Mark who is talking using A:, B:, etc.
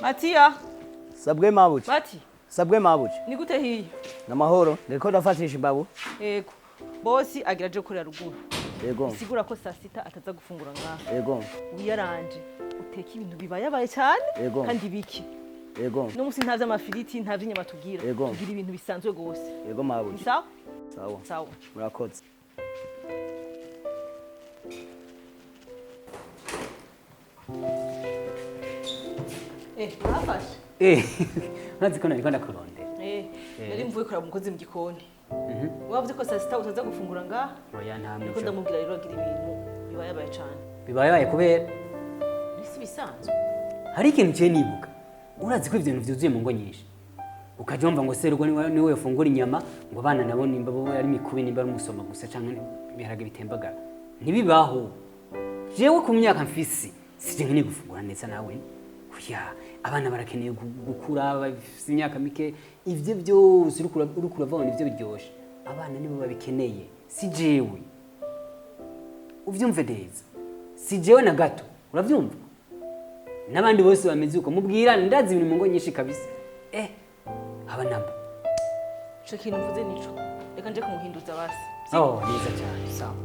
A: Matia.
B: Sabwe mabuji.
A: Mati.
B: Sabwe mabuji.
A: Ni gute hiyo?
B: Na mahoro. Ndiko ndafatisha babu.
A: Yego. Bosi agira je kurera ruguru.
B: Yego.
A: Sigura ko saa sita ataza gufungura ngaha.
B: Yego.
A: Uyaranje. Uteka ibintu bibayabaye cyane
B: Yego.
A: kandi biki.
B: Yego.
A: No musi ntavye amafiriti, ntavye inyama tugira.
B: Yego.
A: Tugira ibintu bisanzwe gose.
B: Yego mabuji.
A: Sawa?
B: Sawa.
A: Sawa.
B: Murakoze.
A: Hafashe.
C: Urazi ko nariko ndakurondera.
A: Nari mvuye kuraba umukozi mu gikoni. Wavuze ko saa sita utaza gufungura ngaha?
C: Oya nta
A: Niko
C: mwico.
A: ndamubwira rero agira ibintu bibayabaye cyane.
C: Bibaye kubera
A: Nisi bisanzwe.
C: hari ikintu cye nibuka. Urazi ko ibintu vyuzuye mu ngo nyinshi. Ukaje wumva ngo Serugo niwe yafungura inyama ngo abana nabo nimba bo ari mikubi nimba ari umusoma gusa canke ibiharage bitembagara. Ntibibaho. Jewe ku myaka mfisi sije nkene gufungura neza nawe. Kuya abana barakeneye gukura bafite imyaka mike ivyo byose urukura vabona ivyo biryoshe. Abana nibo babikeneye si jewe. Uvyumve neza. Si jewe na gato. Uravyumva? N'abandi bose bameze uko mubwirana ndazi ibintu mu ngo nyinshi kabisa. Aba namba.
A: Ico kintu mvuze nico. Reka nje kumuhinduza basi.
C: Oh, neza cyane.
A: Sawa.